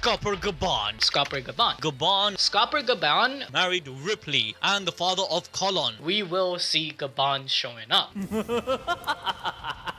Scopper Gaban. Scopper Gaban. Gaban Scopper Gaban. married Ripley and the father of Colon. We will see Gaban showing up.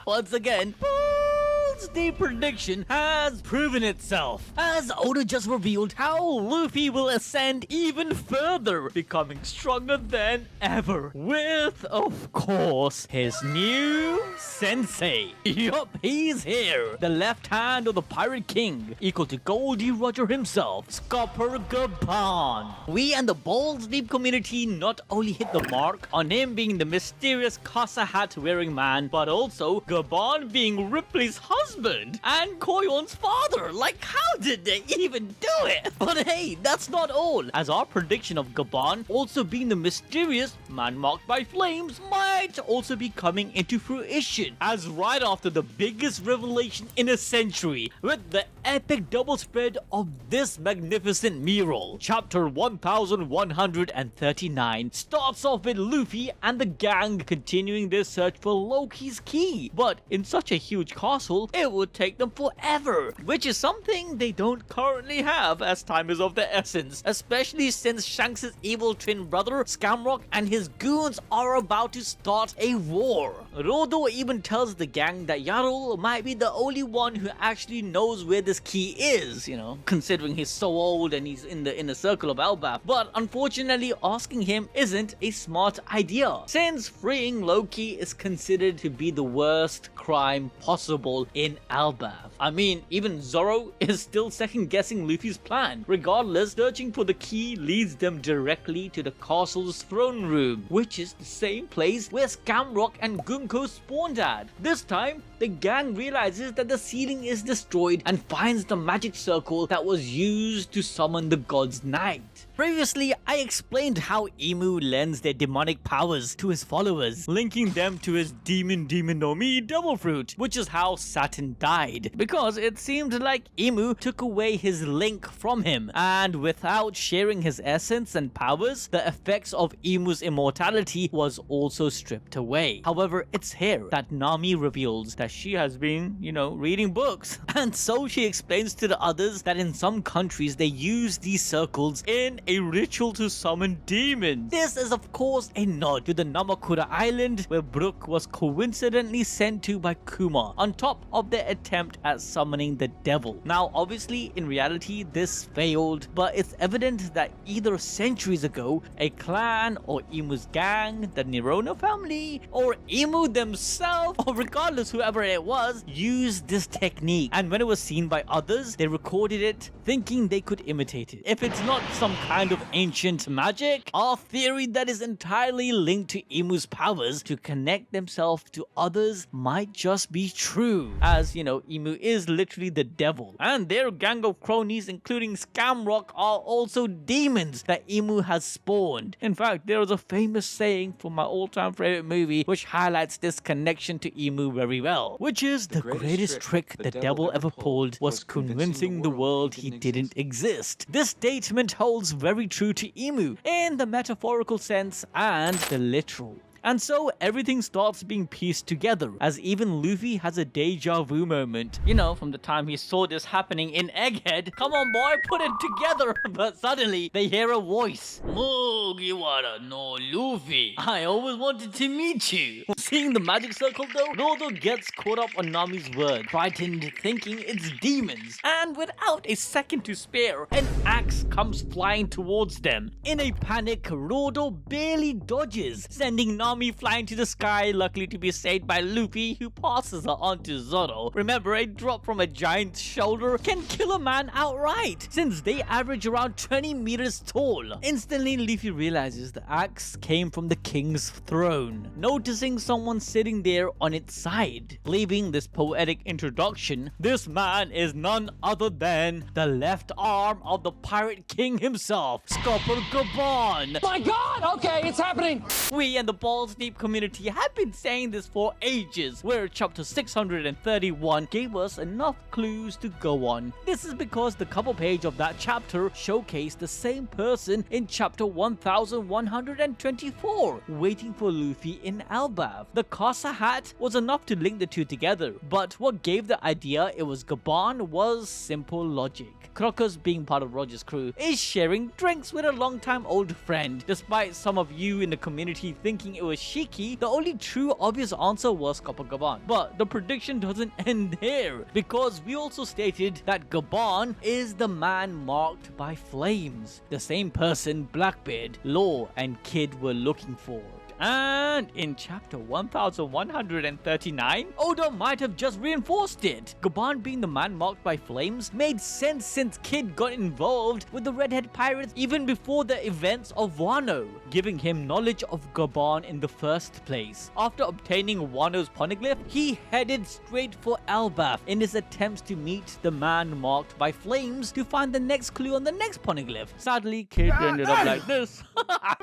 Once again, BALLS Deep Prediction has proven itself, as Oda just revealed how Luffy will ascend even further, becoming stronger than ever, with, of course, his new sensei. Yup, he's here, the left hand of the Pirate King, equal to Gol D himself, Scopper Gaban. We and the BALLS Deep community not only hit the mark on him being the mysterious Casa hat wearing man, but also Gaban being Ripley's husband and Koyon's father. Like, how did they even do it? But hey, that's not all, as our prediction of Gaban also being the mysterious man marked by flames might also be coming into fruition, as right after the biggest revelation in a century, with the epic double spread of this magnificent mural. Chapter 1139 starts off with Luffy and the gang continuing their search for Loki's key, but in such a huge castle, it would take them forever, which is something they don't currently have, as time is of the essence, especially since Shanks' evil twin brother Skamrock and his goons are about to start a war. Rodo even tells the gang that Yarul might be the only one who actually knows where this key is, you know, considering he's so old and he's in the circle of Elbaf. But unfortunately, asking him isn't a smart idea, since freeing Loki is considered to be the worst crime possible in Elbaf. I mean, even Zoro is still second guessing Luffy's plan. Regardless, searching for the key leads them directly to the castle's throne room, which is the same place where Skamrock and Gunko spawned at. This time, the gang realizes that the ceiling is destroyed and finds the magic circle that was used to summon the god's knight. Previously, I explained how Emu lends their demonic powers to his followers, linking them to his demon no Mi devil fruit, which is how Saturn died, because it seemed like Emu took away his link from him, and without sharing his essence and powers, the effects of Emu's immortality was also stripped away. However, it's here that Nami reveals that she has been, reading books, and so she explains to the others that in some countries they use these circles in a ritual to summon demons. This is of course a nod to the Namakura island where Brook was coincidentally sent to by Kuma on top of their attempt at summoning the devil. Now obviously in reality this failed, but it's evident that either centuries ago a clan or Emu's gang, the Nerona family, or Emu themselves, or regardless whoever it was, used this technique, and when it was seen by others they recorded it thinking they could imitate it. If it's not some kind of ancient magic, our theory that is entirely linked to Emu's powers to connect themselves to others might just be true, as Emu is literally the devil, and their gang of cronies including Skamrock are also demons that Emu has spawned. In fact, there is a famous saying from my all-time favorite movie which highlights this connection to Emu very well, which is the greatest trick the devil ever pulled was convincing the world he didn't exist. This statement holds very true to Emu in the metaphorical sense and the literal. And so everything starts being pieced together, as even Luffy has a deja vu moment, from the time he saw this happening in Egghead. Come on boy, put it together. But suddenly they hear a voice. Mugiwara no Luffy, I always wanted to meet you. Seeing the magic circle though, Rodo gets caught up on Nami's word, frightened thinking it's demons, and without a second to spare, an axe comes flying towards them. In a panic, Rodo barely dodges, sending Nami flying to the sky, luckily to be saved by Luffy, who passes her on to Zoro. Remember, a drop from a giant's shoulder can kill a man outright, since they average around 20 meters tall. Instantly, Luffy realizes the axe came from the king's throne, noticing someone sitting there on its side. Leaving this poetic introduction, this man is none other than the left arm of the Pirate King himself, Scopper Gaban. My God! Okay, it's happening! We and the BALLS Balls Deep community have been saying this for ages, where chapter 631 gave us enough clues to go on. This is because the cover page of that chapter showcased the same person in chapter 1124, waiting for Luffy in Elbaf. The Casa hat was enough to link the two together, but what gave the idea it was Gaban was simple logic. Crocus, being part of Roger's crew, is sharing drinks with a longtime old friend. Despite some of you in the community thinking it was Shiki, the only true obvious answer was Scopper Gaban. But the prediction doesn't end here, because we also stated that Gaban is the man marked by flames, the same person Blackbeard, Law and Kid were looking for. And in chapter 1139, Oda might have just reinforced it. Gaban being the man marked by flames made sense since Kid got involved with the redhead pirates even before the events of Wano, giving him knowledge of Gaban in the first place. After obtaining Wano's poneglyph, he headed straight for Elbaf in his attempts to meet the man marked by flames to find the next clue on the next poneglyph. Sadly, Kid ended up like this,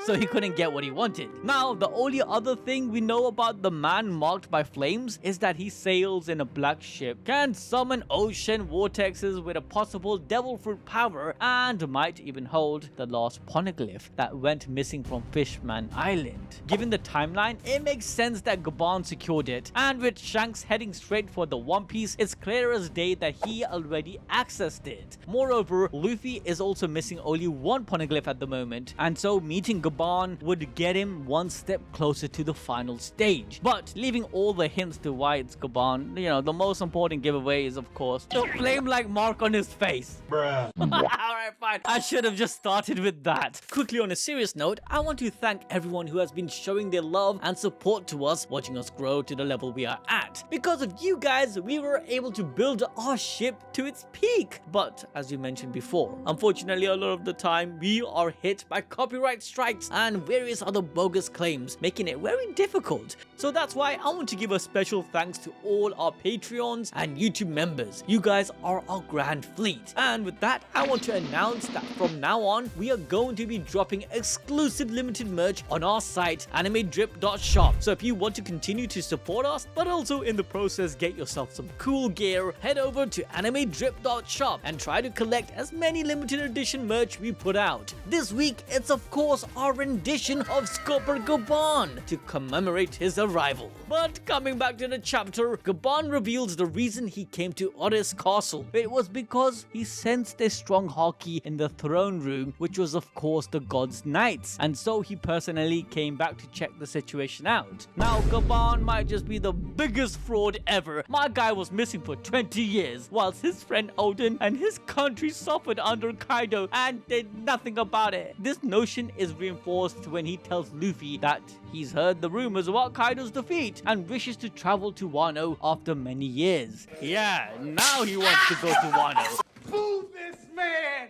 so he couldn't get what he wanted. Now, the only other thing we know about the man marked by flames is that he sails in a black ship, can summon ocean vortexes with a possible devil fruit power, and might even hold the last poneglyph that went missing from Fishman Island. Given the timeline, it makes sense that Gaban secured it, and with Shanks heading straight for the One Piece, it's clear as day that he already accessed it. Moreover, Luffy is also missing only one poneglyph at the moment, and so meeting Gaban would get him one step closer to the final stage. But leaving all the hints to why it's Gaban, the most important giveaway is of course the flame-like mark on his face. Bruh. Alright, fine. I should have just started with that. Quickly on a serious note, I want to thank everyone who has been showing their love and support to us, watching us grow to the level we are at. Because of you guys, we were able to build our ship to its peak. But as you mentioned before, unfortunately a lot of the time we are hit by copyright strikes and various other bogus claims, making it very difficult. So that's why I want to give a special thanks to all our Patreons and YouTube members. You guys are our grand fleet. And with that, I want to announce that from now on, we are going to be dropping exclusive limited merch on our site, animedrip.shop. So if you want to continue to support us, but also in the process get yourself some cool gear, head over to animedrip.shop and try to collect as many limited edition merch we put out. This week, it's of course our rendition of Scopper Gaban to commemorate his arrival. But coming back to the chapter, Gaban reveals the reason he came to Oris Castle. It was because he sensed a strong haki in the throne room, which was of course the god's knights, and so he personally came back to check the situation out. Now, Gaban might just be the biggest fraud ever. My guy was missing for 20 years, whilst his friend Odin and his country suffered under Kaido and did nothing about it. This notion is reinforced when he tells Luffy that he's heard the rumors about Kaido's defeat and wishes to travel to Wano after many years. Yeah, now he wants to go to Wano. Move this man!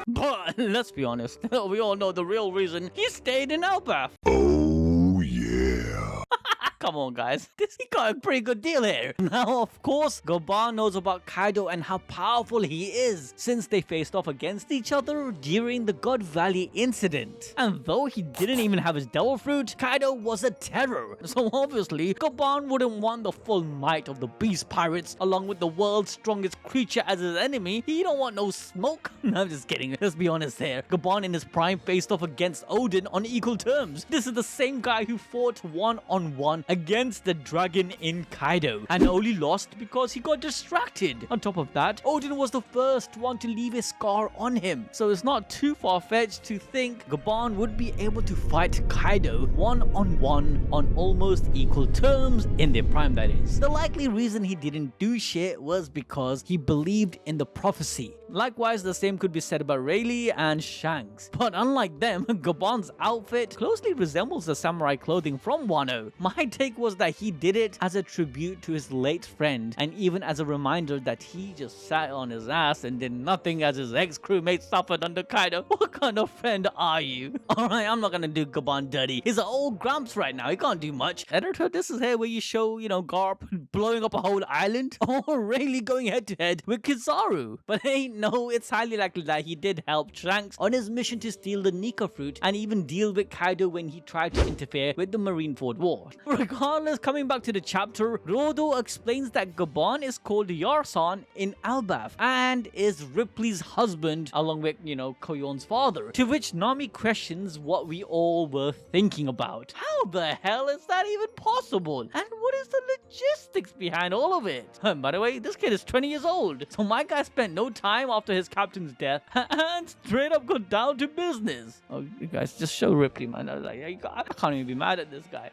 But let's be honest, we all know the real reason he stayed in Elbaf. Oh yeah. Come on, guys. He got a pretty good deal here. Now, of course, Gaban knows about Kaido and how powerful he is, since they faced off against each other during the God Valley incident. And though he didn't even have his devil fruit, Kaido was a terror. So obviously, Gaban wouldn't want the full might of the beast pirates along with the world's strongest creature as his enemy. He don't want no smoke. No, I'm just kidding. Let's be honest here. Gaban in his prime faced off against Odin on equal terms. This is the same guy who fought one-on-one against the dragon in Kaido and only lost because he got distracted. On top of that, Odin was the first one to leave a scar on him, so it's not too far-fetched to think Gaban would be able to fight Kaido one-on-one on almost equal terms in their prime, that is. The likely reason he didn't do shit was because he believed in the prophecy. Likewise, the same could be said about Rayleigh and Shanks. But unlike them, Gaban's outfit closely resembles the samurai clothing from Wano. My take was that he did it as a tribute to his late friend, and even as a reminder that he just sat on his ass and did nothing as his ex-crewmate suffered under Kaido. What kind of friend are you? Alright, I'm not gonna do Gaban dirty. He's an old grumps right now. He can't do much. Editor, this is here where you show, Garp blowing up a whole island, or Rayleigh going head to head with Kizaru. But ain't no, it's highly likely that he did help Shanks on his mission to steal the Nika fruit and even deal with Kaido when he tried to interfere with the Marineford War. Regardless, coming back to the chapter, Rodo explains that Gaban is called Yarsan in Elbaf and is Ripley's husband along with, Koyon's father, to which Nami questions what we all were thinking about. How the hell is that even possible? And what is the logistics behind all of it? By the way, this kid is 20 years old, so my guy spent no time after his captain's death and straight up got down to business. Oh, you guys just show Ripley, man. I was like, I can't even be mad at this guy.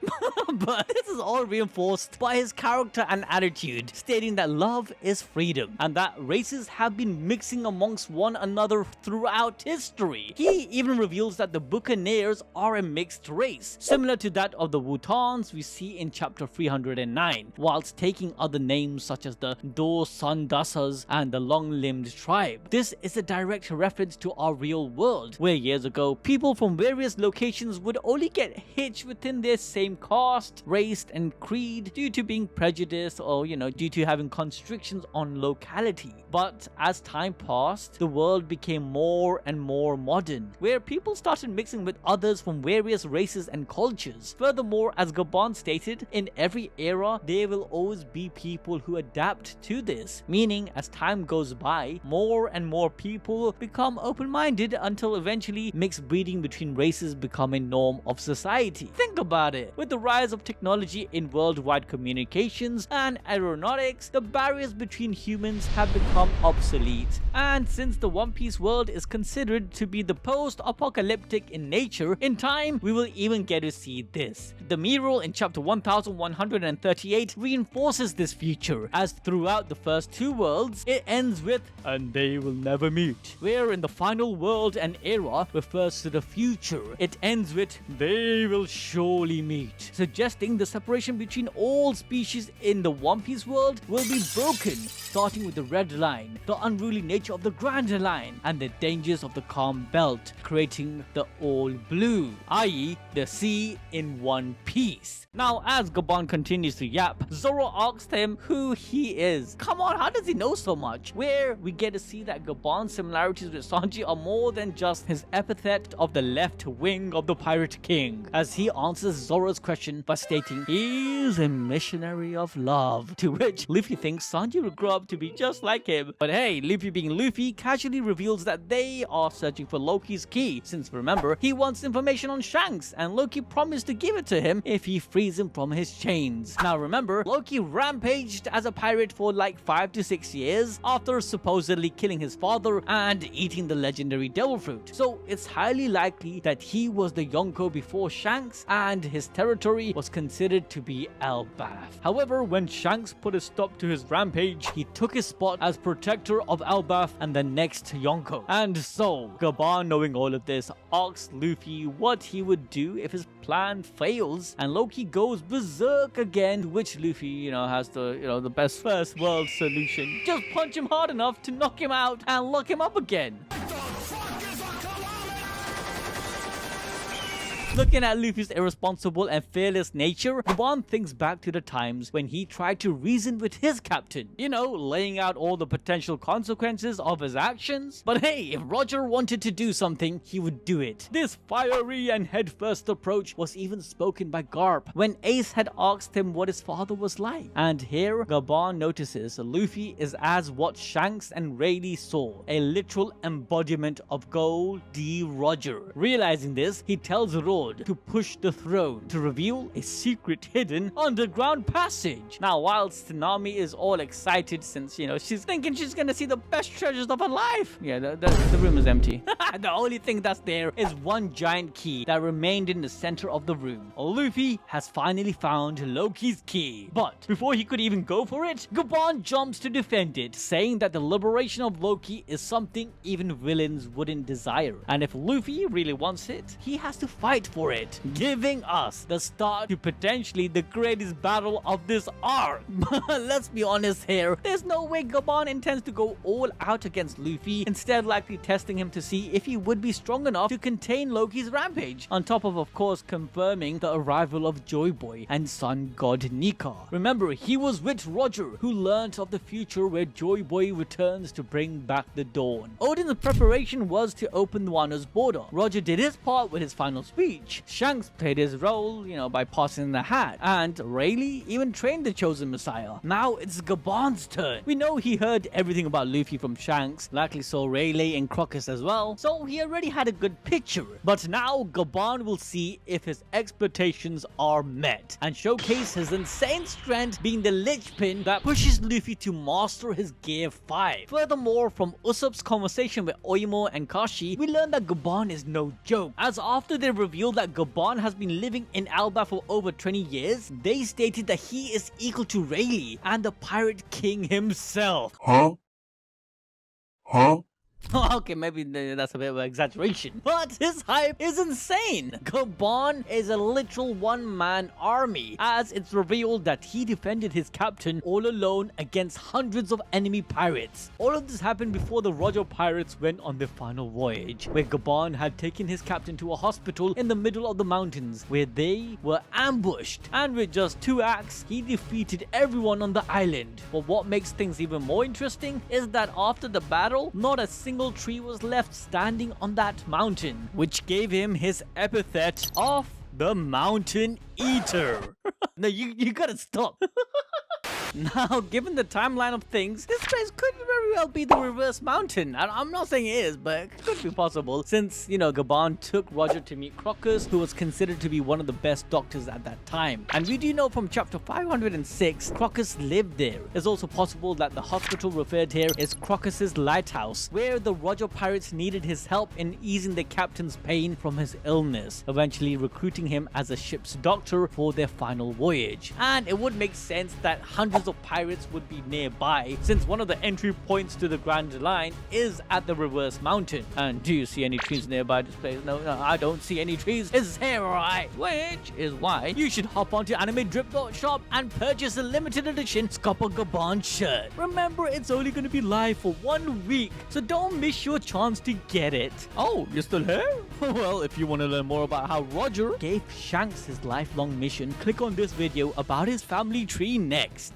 But this is all reinforced by his character and attitude, stating that love is freedom and that races have been mixing amongst one another throughout history. He even reveals that the Buccaneers are a mixed race, similar to that of the Wutans we see in chapter 309, whilst taking other names such as the Do Sandasas and the Long-Limbed Tribe. This is a direct reference to our real world, where years ago, people from various locations would only get hitched within their same caste, race, and creed due to being prejudiced or, due to having constrictions on locality. But as time passed, the world became more and more modern, where people started mixing with others from various races and cultures. Furthermore, as Gaban stated, in every era, there will always be people who adapt to this, meaning as time goes by, more and more people become open-minded until eventually mixed breeding between races become a norm of society. Think about it. With the rise of technology in worldwide communications and aeronautics, the barriers between humans have become obsolete. And since the One Piece world is considered to be the post-apocalyptic in nature, in time we will even get to see this. The mural in chapter 1138 reinforces this future, as throughout the first two worlds, it ends with "and they will never meet," where in the final world and era refers to the future. It ends with "they will surely meet," suggesting the separation between all species in the One Piece world will be broken, starting with the Red Line, the unruly nature of the Grand Line, and the dangers of the Calm Belt, creating the All Blue, i.e. the sea in One Piece. Now, as Gaban continues to yap, Zoro asks him who he is. Come on, how does he know so much? Where we get to see that Gaban's similarities with Sanji are more than just his epithet of the left wing of the Pirate King, as he answers Zoro's question by stating he's a missionary of love, to which Luffy thinks Sanji will grow up to be just like him. But hey, Luffy being Luffy casually reveals that they are searching for Loki's key, since remember, he wants information on Shanks and Loki promised to give it to him if he frees him from his chains. Now remember, Loki rampaged as a pirate for like 5 to 6 years after supposedly killing his father and eating the legendary devil fruit. So it's highly likely that he was the Yonko before Shanks and his territory was considered to be Elbaf. However, when Shanks put a stop to his rampage, he took his spot as protector of Elbaf and the next Yonko. And so, Gaban, knowing all of this, asks Luffy what he would do if his plan fails, and Loki goes berserk again, which Luffy, has the best first world solution. Just punch him hard enough to knock him out and lock him up again. Looking at Luffy's irresponsible and fearless nature, Gaban thinks back to the times when he tried to reason with his captain, laying out all the potential consequences of his actions. But hey, if Roger wanted to do something, he would do it. This fiery and headfirst approach was even spoken by Garp when Ace had asked him what his father was like. And here, Gaban notices Luffy is as what Shanks and Rayleigh saw, a literal embodiment of Gol D. Roger. Realizing this, he tells Rod to push the throne to reveal a secret hidden underground passage. Now, whilst Nami is all excited since, she's thinking she's gonna see the best treasures of her life. Yeah, the room is empty. The only thing that's there is one giant key that remained in the center of the room. Luffy has finally found Loki's key. But before he could even go for it, Gaban jumps to defend it, saying that the liberation of Loki is something even villains wouldn't desire. And if Luffy really wants it, he has to fight for for it, giving us the start to potentially the greatest battle of this arc. But let's be honest here, there's no way Gaban intends to go all out against Luffy, instead likely testing him to see if he would be strong enough to contain Loki's rampage, on top of course confirming the arrival of Joy Boy and Sun God Nika. Remember, he was with Roger, who learnt of the future where Joy Boy returns to bring back the dawn. Odin's preparation was to open the Wano's border. Roger did his part with his final speech. Shanks played his role, by passing the hat, and Rayleigh even trained the chosen messiah. Now it's Gaban's turn. We know he heard everything about Luffy from Shanks, likely saw Rayleigh and Crocus as well, so he already had a good picture. But now Gaban will see if his expectations are met and showcase his insane strength, being the linchpin that pushes Luffy to master his Gear 5. Furthermore, from Usopp's conversation with Oimo and Kashi, we learned that Gaban is no joke, as after they revealed that Gaban has been living in Elbaf for over 20 years, they stated that he is equal to Rayleigh and the Pirate King himself. Huh? Okay, maybe that's a bit of an exaggeration, but his hype is insane. Gaban is a literal one-man army, as it's revealed that he defended his captain all alone against hundreds of enemy pirates. All of this happened before the Roger pirates went on their final voyage, where Gaban had taken his captain to a hospital in the middle of the mountains, where they were ambushed, and with just 2 acts, he defeated everyone on the island. But what makes things even more interesting is that after the battle, not a single tree was left standing on that mountain, which gave him his epithet of the Mountain Eater. No, you gotta stop. Now, given the timeline of things, this place could very well be the Reverse Mountain. I'm not saying it is, but it could be possible, since, Gaban took Roger to meet Crocus, who was considered to be one of the best doctors at that time. And we do know from chapter 506, Crocus lived there. It's also possible that the hospital referred here is Crocus's lighthouse, where the Roger pirates needed his help in easing the captain's pain from his illness, eventually recruiting him as a ship's doctor for their final voyage. And it would make sense that hundreds of pirates would be nearby, since one of the entry points to the Grand Line is at the Reverse Mountain. And do you see any trees nearby this place? No, I don't see any trees. It's here, alright. Which is why you should hop onto AnimeDrip.shop and purchase a limited edition Scopper Gaban shirt. Remember, it's only going to be live for 1 week, so don't miss your chance to get it. Oh, you're still here? Well, if you want to learn more about how Roger gave Shanks his lifelong mission, click on this video about his family tree next.